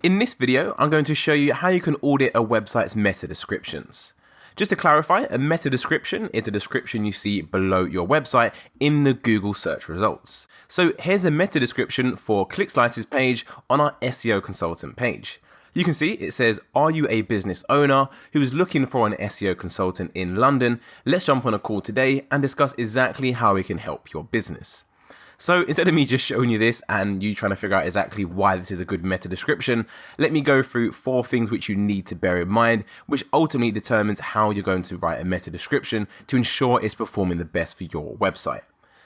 In this video, I'm going to show you how you can audit a website's meta descriptions. Just to clarify, a meta description is a description you see below your website in the Google search results. So here's a meta description for ClickSlice's page on our SEO consultant page. You can see it says, "Are you a business owner who is looking for an SEO consultant in London? Let's jump on a call today and discuss exactly how we can help your business." So instead of me just showing you this and you trying to figure out exactly why this is a good meta description, let me go through 4 things which you need to bear in mind, which ultimately determines how you're going to write a meta description to ensure it's performing the best for your website.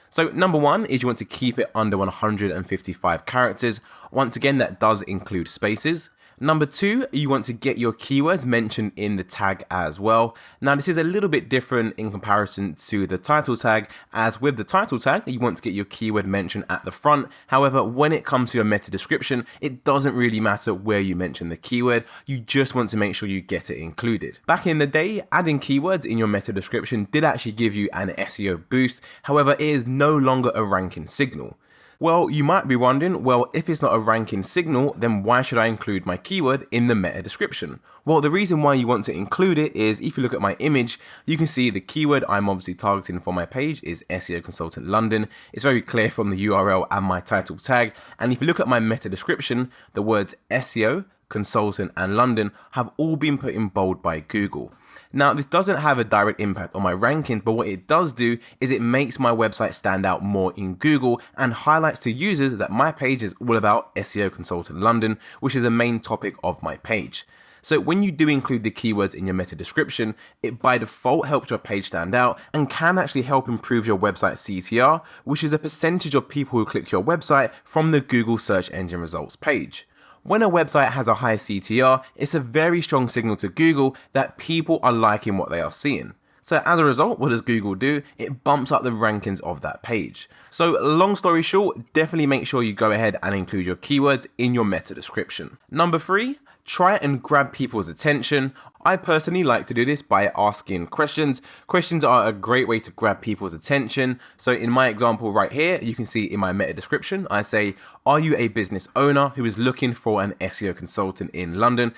So number 1 is you want to keep it under 155 characters. Once again, that does include spaces. Number 2, you want to get your keywords mentioned in the tag as well. Now this is a little bit different in comparison to the title tag, as with the title tag, you want to get your keyword mentioned at the front. However, when it comes to your meta description, it doesn't really matter where you mention the keyword. You just want to make sure you get it included. Back in the day, adding keywords in your meta description did actually give you an SEO boost. However, it is no longer a ranking signal. Well, you might be wondering, well, if it's not a ranking signal, then why should I include my keyword in the meta description? Well, the reason why you want to include it is if you look at my image, you can see the keyword I'm obviously targeting for my page is SEO Consultant London. It's very clear from the URL and my title tag. And if you look at my meta description, the words SEO, Consultant and London have all been put in bold by Google. Now, this doesn't have a direct impact on my rankings, but what it does do is it makes my website stand out more in Google and highlights to users that my page is all about SEO Consultant London, which is the main topic of my page. So when you do include the keywords in your meta description, it by default helps your page stand out and can actually help improve your website CTR, which is a percentage of people who click your website from the Google search engine results page. When a website has a high CTR, it's a very strong signal to Google that people are liking what they are seeing. So as a result, what does Google do? It bumps up the rankings of that page. So long story short, definitely make sure you go ahead and include your keywords in your meta description. Number 3, try and grab people's attention. I personally like to do this by asking questions. Questions are a great way to grab people's attention. So in my example right here, you can see in my meta description, I say, "Are you a business owner who is looking for an SEO consultant in London?"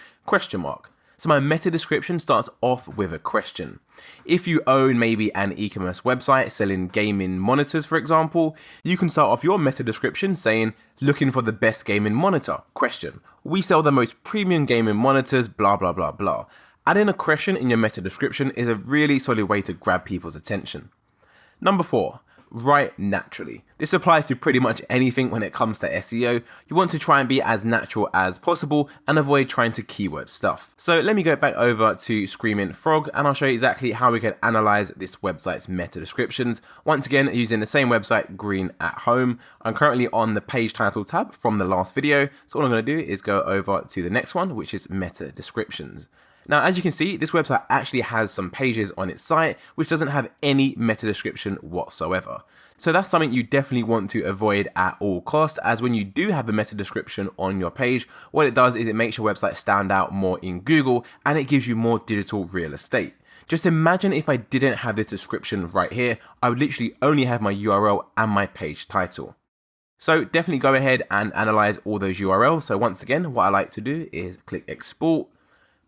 So my meta description starts off with a question. If you own maybe an e-commerce website selling gaming monitors, for example, you can start off your meta description saying, "Looking for the best gaming monitor? We sell the most premium gaming monitors, blah, blah, blah, blah." Adding a question in your meta description is a really solid way to grab people's attention. Number 4, write naturally. This applies to pretty much anything when it comes to SEO. You want to try and be as natural as possible and avoid trying to keyword stuff. So let me go back over to Screaming Frog and I'll show you exactly how we can analyze this website's meta descriptions. Once again, using the same website, Green at Home. I'm currently on the page title tab from the last video. So all I'm going to do is go over to the next one, which is meta descriptions. Now, as you can see, this website actually has some pages on its site which doesn't have any meta description whatsoever. So that's something you definitely want to avoid at all costs, as when you do have a meta description on your page, what it does is it makes your website stand out more in Google and it gives you more digital real estate. Just imagine if I didn't have this description right here, I would literally only have my URL and my page title. So definitely go ahead and analyze all those URLs. So once again, what I like to do is click export,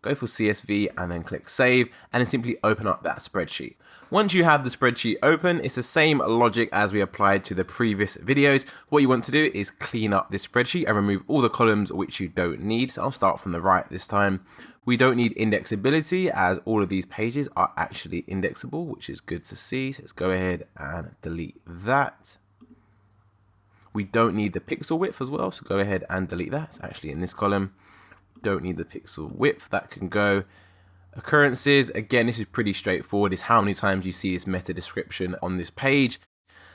go for CSV and then click save and then simply open up that spreadsheet. Once you have the spreadsheet open, it's the same logic as we applied to the previous videos. What you want to do is clean up this spreadsheet and remove all the columns which you don't need. So I'll start from the right this time. We don't need indexability as all of these pages are actually indexable, which is good to see. So let's go ahead and delete that. We don't need the pixel width as well, so go ahead and delete that. It's actually in this column. Don't need the pixel width, that can go. Occurrences, again, this is pretty straightforward. It's how many times you see this meta description on this page.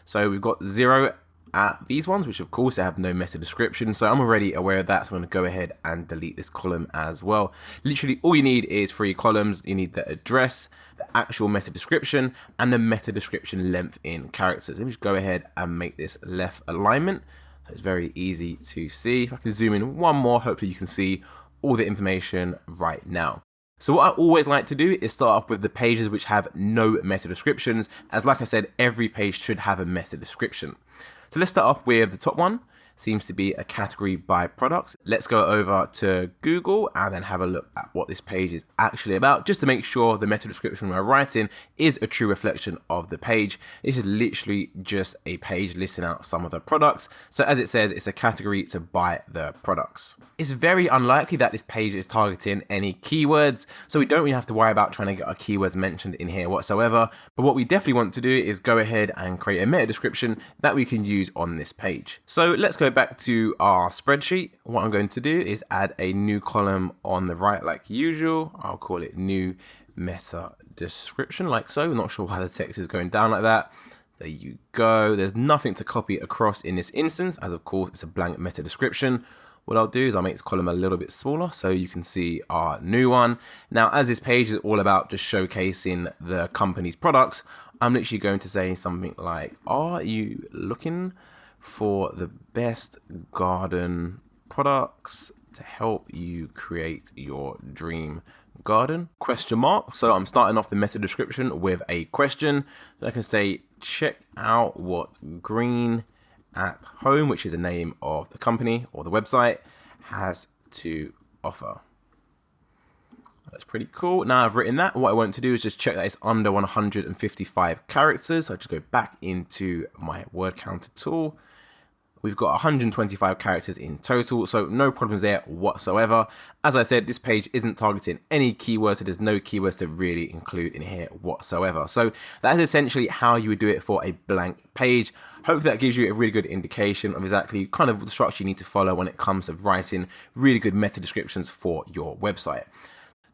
So we've got 0 at these ones, which of course they have no meta description. So I'm already aware of that. So I'm going to go ahead and delete this column as well. Literally all you need is 3 columns. You need the address, the actual meta description, and the meta description length in characters. Let me just go ahead and make this left alignment. So it's very easy to see. If I can zoom in one more, hopefully you can see all the information right now. So what I always like to do is start off with the pages which have no meta descriptions, as like I said, every page should have a meta description. So let's start off with the top one. seems to be a category by products. Let's go over to Google and then have a look at what this page is actually about, just to make sure the meta description we're writing is a true reflection of the page. This is literally just a page listing out some of the products. So as it says, it's a category to buy the products. It's very unlikely that this page is targeting any keywords, so we don't really have to worry about trying to get our keywords mentioned in here whatsoever. But what we definitely want to do is go ahead and create a meta description that we can use on this page. So let's go back to our spreadsheet. What I'm going to do is add a new column on the right like usual. I'll call it new meta description like so. I'm not sure why the text is going down like that. There you go. There's nothing to copy across in this instance, as of course it's a blank meta description. What I'll do is I'll make this column a little bit smaller so you can see our new one. Now, as this page is all about just showcasing the company's products, I'm literally going to say something like, are you looking for the best garden products to help you create your dream garden? Question mark. So I'm starting off the meta description with a question. I can say, check out what Green at Home, which is the name of the company or the website, has to offer. That's pretty cool. Now I've written that, what I want to do is just check that it's under 155 characters. So I just go back into my word counter tool. We've got 125 characters in total, so no problems there whatsoever. As I said, this page isn't targeting any keywords, so there's no keywords to really include in here whatsoever. So that is essentially how you would do it for a blank page. Hopefully that gives you a really good indication of exactly kind of the structure you need to follow when it comes to writing really good meta descriptions for your website.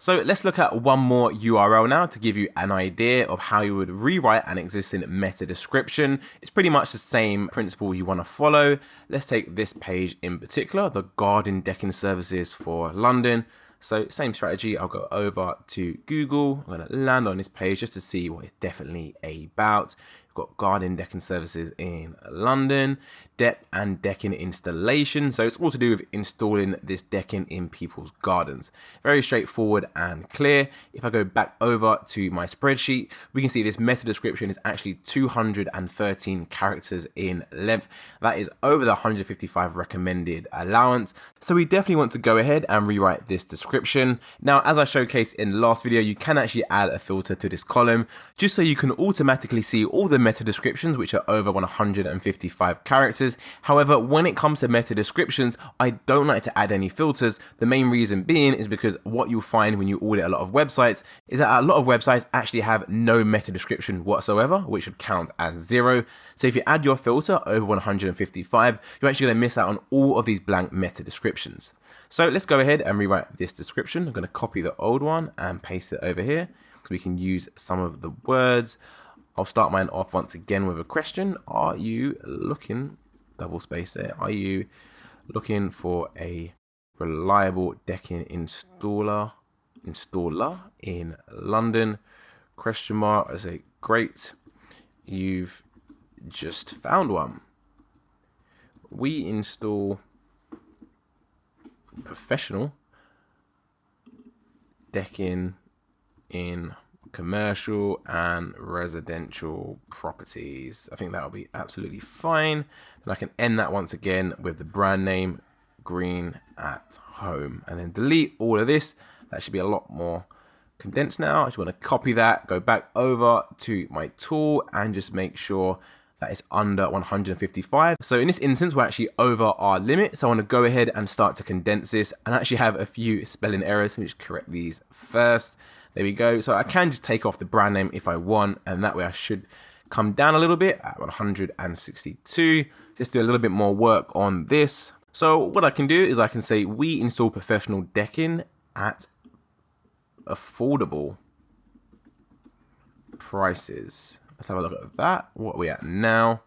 So let's look at one more URL now to give you an idea of how you would rewrite an existing meta description. It's pretty much the same principle you want to follow. Let's take this page in particular, the garden decking services for London. So same strategy, I'll go over to Google. I'm going to land on this page just to see what it's definitely about. We've got garden decking services in London, deck and decking installation. So it's all to do with installing this decking in people's gardens. Very straightforward and clear. If I go back over to my spreadsheet, we can see this meta description is actually 213 characters in length. That is over the 155 recommended allowance. So we definitely want to go ahead and rewrite this description. Now, as I showcased in the last video, you can actually add a filter to this column just so you can automatically see all the meta descriptions which are over 155 characters. However, when it comes to meta descriptions, I don't like to add any filters. The main reason being is because what you'll find when you audit a lot of websites is that a lot of websites actually have no meta description whatsoever, which would count as 0. So if you add your filter over 155, you're actually going to miss out on all of these blank meta descriptions. So let's go ahead and rewrite this description. I'm going to copy the old one and paste it over here so we can use some of the words. I'll start mine off once again with a question. Are you looking, double space there, are you looking for a reliable decking installer in London? Question mark. I say, great, you've just found one. We install professional decking in commercial and residential properties. I think that'll be absolutely fine. And I can end that once again with the brand name Green at Home and then delete all of this. That should be a lot more condensed now. I just want to copy that, go back over to my tool and just make sure that it's under 155. So in this instance, we're actually over our limit. So I want to go ahead and start to condense this and actually have a few spelling errors. Let me just correct these first. There we go. So I can just take off the brand name if I want, and that way I should come down a little bit at 162. Just do a little bit more work on this. So what I can do is I can say we install professional decking at affordable prices. Let's have a look at that. What are we at now?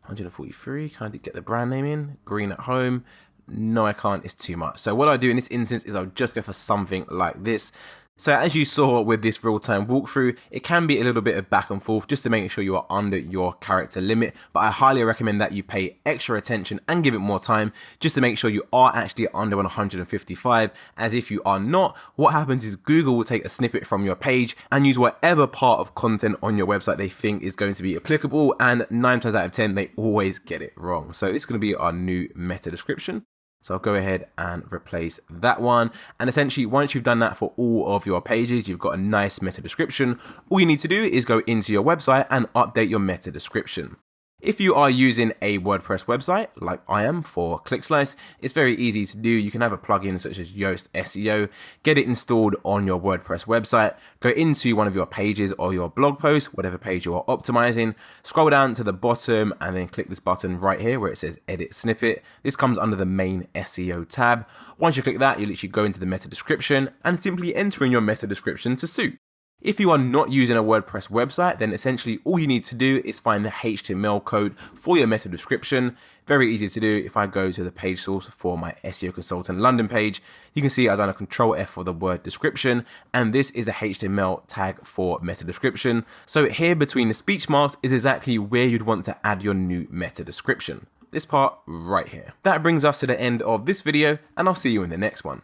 143. Can I get the brand name in? Green at Home. No, I can't. It's too much. So what I do in this instance is I'll just go for something like this. So as you saw with this real-time walkthrough, it can be a little bit of back and forth just to make sure you are under your character limit, but I highly recommend that you pay extra attention and give it more time just to make sure you are actually under 155, as if you are not, what happens is Google will take a snippet from your page and use whatever part of content on your website they think is going to be applicable, and 9 times out of 10 they always get it wrong. So this is going to be our new meta description. So I'll go ahead and replace that one. And essentially, once you've done that for all of your pages, you've got a nice meta description. All you need to do is go into your website and update your meta description. If you are using a WordPress website, like I am for ClickSlice, it's very easy to do. You can have a plugin such as Yoast SEO, get it installed on your WordPress website, go into one of your pages or your blog post, whatever page you are optimizing, scroll down to the bottom and then click this button right here where it says Edit Snippet. This comes under the main SEO tab. Once you click that, you literally go into the meta description and simply enter in your meta description to suit. If you are not using a WordPress website, then essentially all you need to do is find the HTML code for your meta description. Very easy to do. If I go to the page source for my SEO Consultant London page, you can see I've done a Control F for the word description, and this is the HTML tag for meta description. So here between the speech marks is exactly where you'd want to add your new meta description. This part right here. That brings us to the end of this video, and I'll see you in the next one.